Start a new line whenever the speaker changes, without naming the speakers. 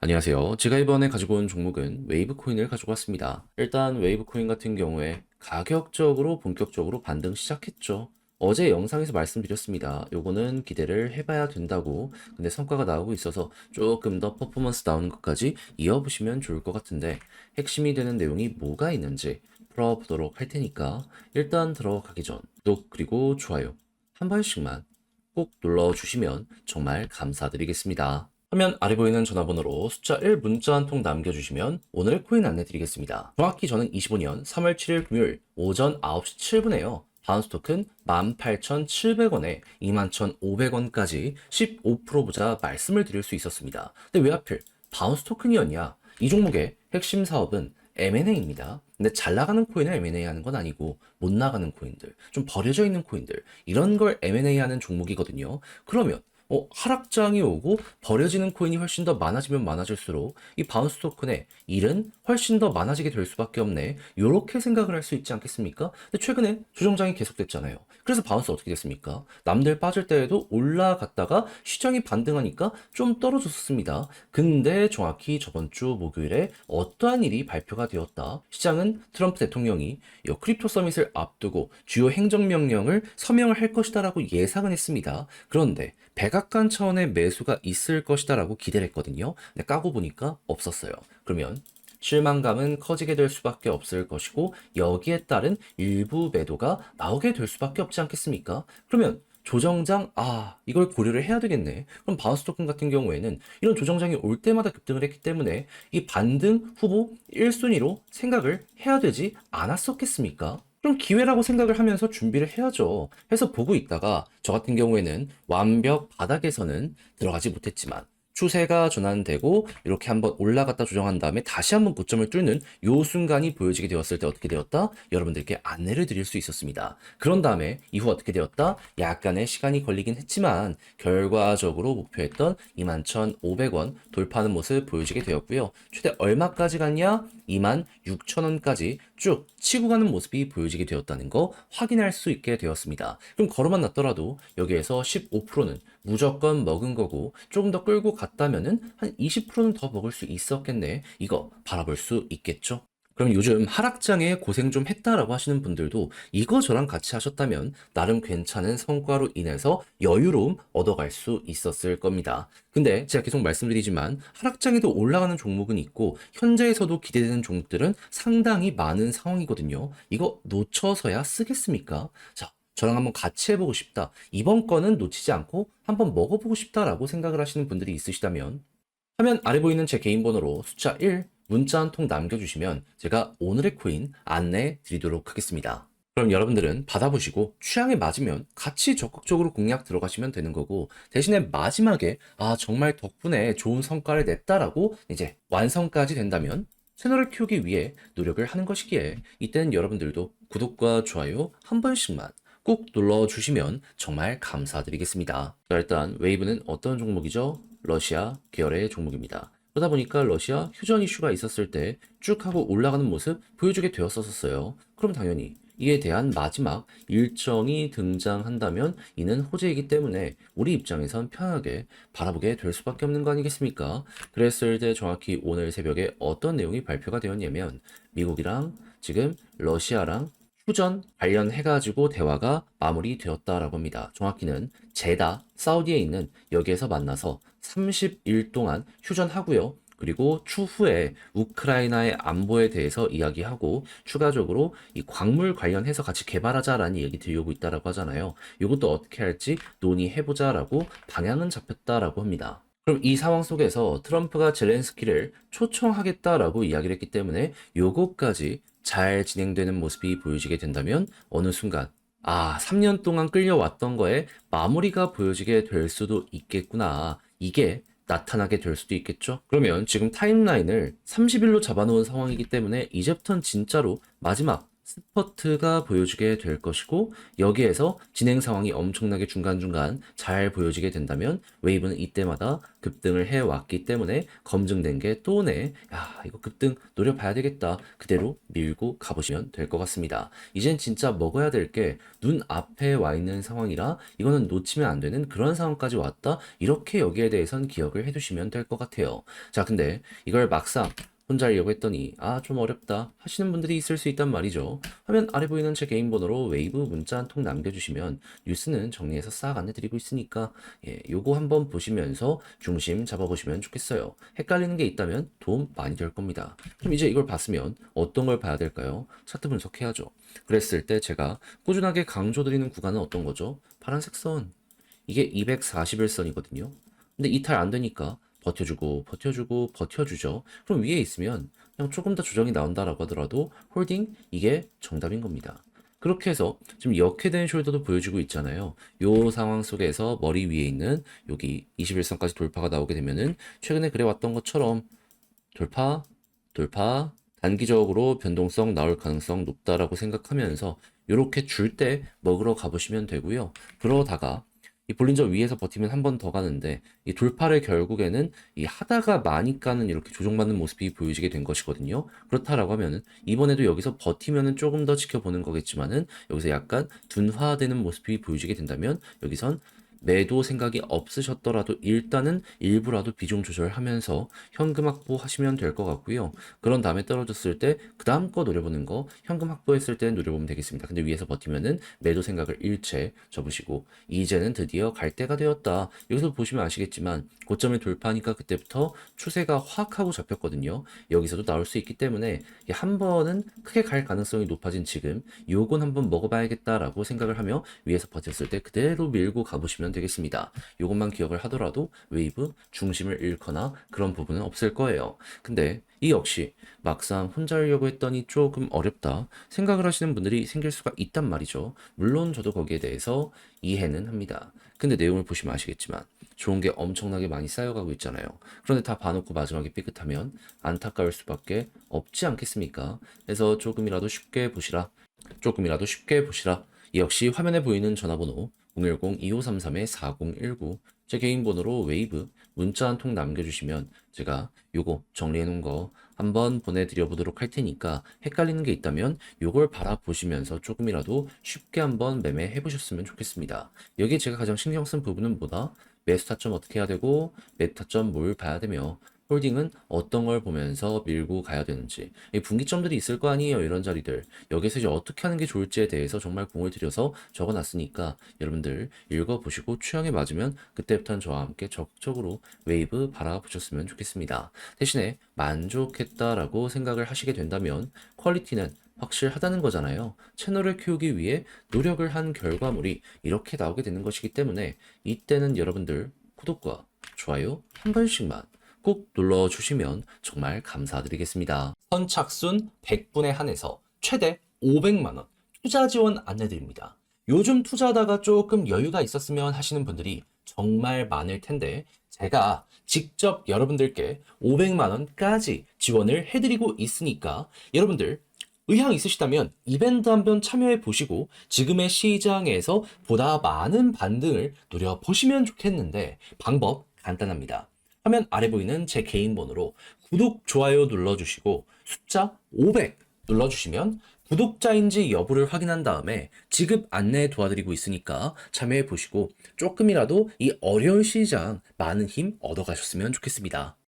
안녕하세요. 제가 이번에 가지고 온 종목은 웨이브 코인을 가지고 왔습니다. 일단 웨이브 코인 같은 경우에 가격적으로 본격적으로 반등 시작했죠. 어제 영상에서 말씀드렸습니다. 요거는 기대를 해봐야 된다고. 근데 성과가 나오고 있어서 조금 더 퍼포먼스 나오는 것까지 이어보시면 좋을 것 같은데 핵심이 되는 내용이 뭐가 있는지 풀어보도록 할 테니까 일단 들어가기 전 구독 그리고 좋아요 한 번씩만 꼭 눌러주시면 정말 감사드리겠습니다. 화면 아래 보이는 전화번호로 숫자 1 문자 한 통 남겨주시면 오늘 코인 안내 드리겠습니다. 정확히 저는 25년 3월 7일 금요일 오전 9시 7분에요. 바운스 토큰 18,700원에 21,500원까지 15% 보자 말씀을 드릴 수 있었습니다. 근데 왜 하필 바운스 토큰이었냐? 이 종목의 핵심 사업은 M&A입니다. 근데 잘 나가는 코인을 M&A 하는 건 아니고 못 나가는 코인들, 좀 버려져 있는 코인들 이런 걸 M&A 하는 종목이거든요. 그러면 하락장이 오고 버려지는 코인이 훨씬 더 많아지면 많아질수록 이 바운스 토큰의 일은 훨씬 더 많아지게 될 수밖에 없네. 요렇게 생각을 할 수 있지 않겠습니까? 근데 최근에 조정장이 계속됐잖아요. 그래서 바운스 어떻게 됐습니까? 남들 빠질 때에도 올라갔다가 시장이 반등하니까 좀 떨어졌습니다. 근데 정확히 저번 주 목요일에 어떠한 일이 발표가 되었다. 시장은 트럼프 대통령이 이 크립토 서밋을 앞두고 주요 행정명령을 서명을 할 것이다라고 예상은 했습니다. 그런데 백악관 차원의 매수가 있을 것이다라고 기대를 했거든요. 근데 까고 보니까 없었어요. 그러면 실망감은 커지게 될 수밖에 없을 것이고 여기에 따른 일부 매도가 나오게 될 수밖에 없지 않겠습니까? 그러면 조정장, 이걸 고려를 해야 되겠네. 그럼 바우스 토큰 같은 경우에는 이런 조정장이 올 때마다 급등을 했기 때문에 이 반등 후보 1순위로 생각을 해야 되지 않았었겠습니까? 그럼 기회라고 생각을 하면서 준비를 해야죠. 해서 보고 있다가 저 같은 경우에는 완벽 바닥에서는 들어가지 못했지만 추세가 전환되고 이렇게 한번 올라갔다 조정한 다음에 다시 한번 고점을 뚫는 요 순간이 보여지게 되었을 때 어떻게 되었다? 여러분들께 안내를 드릴 수 있었습니다. 그런 다음에 이후 어떻게 되었다? 약간의 시간이 걸리긴 했지만 결과적으로 목표했던 21,500원 돌파하는 모습 보여지게 되었고요. 최대 얼마까지 갔냐? 26,000원까지 쭉 치고 가는 모습이 보여지게 되었다는 거 확인할 수 있게 되었습니다. 그럼 걸어만 놨더라도 여기에서 15%는 무조건 먹은 거고 조금 더 끌고 갔다면은 한 20%는 더 먹을 수 있었겠네. 이거 바라볼 수 있겠죠? 그럼 요즘 하락장에 고생 좀 했다라고 하시는 분들도 이거 저랑 같이 하셨다면 나름 괜찮은 성과로 인해서 여유로움 얻어갈 수 있었을 겁니다. 근데 제가 계속 말씀드리지만 하락장에도 올라가는 종목은 있고 현재에서도 기대되는 종목들은 상당히 많은 상황이거든요. 이거 놓쳐서야 쓰겠습니까? 자, 저랑 한번 같이 해보고 싶다. 이번 거는 놓치지 않고 한번 먹어보고 싶다라고 생각을 하시는 분들이 있으시다면 화면 아래 보이는 제 개인 번호로 숫자 1 문자 한 통 남겨주시면 제가 오늘의 코인 안내 드리도록 하겠습니다. 그럼 여러분들은 받아보시고 취향에 맞으면 같이 적극적으로 공략 들어가시면 되는 거고 대신에 마지막에 정말 덕분에 좋은 성과를 냈다라고 이제 완성까지 된다면 채널을 키우기 위해 노력을 하는 것이기에 이때는 여러분들도 구독과 좋아요 한 번씩만 꼭 눌러주시면 정말 감사드리겠습니다. 자, 일단 웨이브는 어떤 종목이죠? 러시아 계열의 종목입니다. 그러다 보니까 러시아 휴전 이슈가 있었을 때 쭉 하고 올라가는 모습 보여주게 되었었어요. 그럼 당연히 이에 대한 마지막 일정이 등장한다면 이는 호재이기 때문에 우리 입장에선 편하게 바라보게 될 수밖에 없는 거 아니겠습니까? 그랬을 때 정확히 오늘 새벽에 어떤 내용이 발표가 되었냐면 미국이랑 지금 러시아랑 휴전 관련해가지고 대화가 마무리되었다라고 합니다. 정확히는 제다, 사우디에 있는 여기에서 만나서 30일 동안 휴전하고요. 그리고 추후에 우크라이나의 안보에 대해서 이야기하고 추가적으로 이 광물 관련해서 같이 개발하자라는 얘기 들려오고 있다라고 하잖아요. 이것도 어떻게 할지 논의해보자라고 방향은 잡혔다라고 합니다. 그럼 이 상황 속에서 트럼프가 젤렌스키를 초청하겠다라고 이야기를 했기 때문에 요거까지 잘 진행되는 모습이 보여지게 된다면 어느 순간 3년 동안 끌려왔던 거에 마무리가 보여지게 될 수도 있겠구나. 이게 나타나게 될 수도 있겠죠? 그러면 지금 타임라인을 30일로 잡아놓은 상황이기 때문에 이제부터는 진짜로 마지막 스퍼트가 보여지게 될 것이고 여기에서 진행 상황이 엄청나게 중간중간 잘 보여지게 된다면 웨이브는 이때마다 급등을 해왔기 때문에 검증된 게 또네. 야, 이거 급등 노려봐야 되겠다. 그대로 밀고 가보시면 될 것 같습니다. 이젠 진짜 먹어야 될 게 눈앞에 와 있는 상황이라 이거는 놓치면 안 되는 그런 상황까지 왔다. 이렇게 여기에 대해선 기억을 해두시면 될 것 같아요. 자, 근데 이걸 막상 혼자 하려고 했더니 좀 어렵다 하시는 분들이 있을 수 있단 말이죠. 화면 아래 보이는 제 개인 번호로 웨이브 문자 한 통 남겨주시면 뉴스는 정리해서 싹 안내드리고 있으니까 요거 한번 보시면서 중심 잡아보시면 좋겠어요. 헷갈리는 게 있다면 도움 많이 될 겁니다. 그럼 이제 이걸 봤으면 어떤 걸 봐야 될까요? 차트 분석해야죠. 그랬을 때 제가 꾸준하게 강조드리는 구간은 어떤 거죠? 파란색 선. 이게 241선이거든요. 근데 이탈 안 되니까 버텨주고 버텨주고 버텨주죠. 그럼 위에 있으면 그냥 조금 더 조정이 나온다라고 하더라도 홀딩 이게 정답인 겁니다. 그렇게 해서 지금 역회된 숄더도 보여주고 있잖아요. 요 상황 속에서 머리 위에 있는 여기 21선까지 돌파가 나오게 되면은 최근에 그래왔던 것처럼 돌파, 돌파, 단기적으로 변동성 나올 가능성 높다라고 생각하면서 이렇게 줄 때 먹으러 가보시면 되고요. 그러다가 이 볼린저 위에서 버티면 한 번 더 가는데 이 돌파를 결국에는 이 하다가 많이 까는 이렇게 조정받는 모습이 보여지게 된 것이거든요. 그렇다라고 하면은 이번에도 여기서 버티면은 조금 더 지켜보는 거겠지만은 여기서 약간 둔화되는 모습이 보여지게 된다면 여기선 매도 생각이 없으셨더라도 일단은 일부라도 비중 조절하면서 현금 확보하시면 될 것 같고요. 그런 다음에 떨어졌을 때 그 다음 거 노려보는 거 현금 확보했을 때 노려보면 되겠습니다. 근데 위에서 버티면은 매도 생각을 일체 접으시고 이제는 드디어 갈 때가 되었다. 여기서 보시면 아시겠지만 고점을 돌파하니까 그때부터 추세가 확 하고 잡혔거든요. 여기서도 나올 수 있기 때문에 한 번은 크게 갈 가능성이 높아진 지금 요건 한번 먹어봐야겠다라고 생각을 하며 위에서 버텼을 때 그대로 밀고 가보시면 되겠습니다. 이것만 기억을 하더라도 웨이브 중심을 잃거나 그런 부분은 없을 거예요. 근데 이 역시 막상 혼자 하려고 했더니 조금 어렵다 생각을 하시는 분들이 생길 수가 있단 말이죠. 물론 저도 거기에 대해서 이해는 합니다. 근데 내용을 보시면 아시겠지만 좋은 게 엄청나게 많이 쌓여가고 있잖아요. 그런데 다 봐놓고 마지막에 삐끗하면 안타까울 수밖에 없지 않겠습니까? 그래서 조금이라도 쉽게 보시라. 조금이라도 쉽게 보시라. 역시 화면에 보이는 전화번호 010-2533-4019 제 개인 번호로 웨이브 문자 한 통 남겨주시면 제가 요거 정리해 놓은 거 한번 보내드려 보도록 할 테니까 헷갈리는 게 있다면 요걸 바라보시면서 조금이라도 쉽게 한번 매매해 보셨으면 좋겠습니다. 여기 제가 가장 신경 쓴 부분은 뭐다? 매수 타점 어떻게 해야 되고 매도 타점 뭘 봐야 되며 홀딩은 어떤 걸 보면서 밀고 가야 되는지 이 분기점들이 있을 거 아니에요. 이런 자리들 여기서 이제 어떻게 하는 게 좋을지에 대해서 정말 공을 들여서 적어놨으니까 여러분들 읽어보시고 취향에 맞으면 그때부터는 저와 함께 적극적으로 웨이브 바라보셨으면 좋겠습니다. 대신에 만족했다라고 생각을 하시게 된다면 퀄리티는 확실하다는 거잖아요. 채널을 키우기 위해 노력을 한 결과물이 이렇게 나오게 되는 것이기 때문에 이때는 여러분들 구독과 좋아요 한 번씩만 꼭 눌러주시면 정말 감사드리겠습니다. 선착순 100분에 한해서 최대 500만원 투자 지원 안내드립니다. 요즘 투자하다가 조금 여유가 있었으면 하시는 분들이 정말 많을 텐데 제가 직접 여러분들께 500만원까지 지원을 해드리고 있으니까 여러분들 의향 있으시다면 이벤트 한번 참여해 보시고 지금의 시장에서 보다 많은 반등을 노려보시면 좋겠는데 방법 간단합니다. 화면 아래 보이는 제 개인 번호로 구독, 좋아요 눌러주시고 숫자 500 눌러주시면 구독자인지 여부를 확인한 다음에 지급 안내 도와드리고 있으니까 참여해 보시고 조금이라도 이 어려운 시장 많은 힘 얻어가셨으면 좋겠습니다.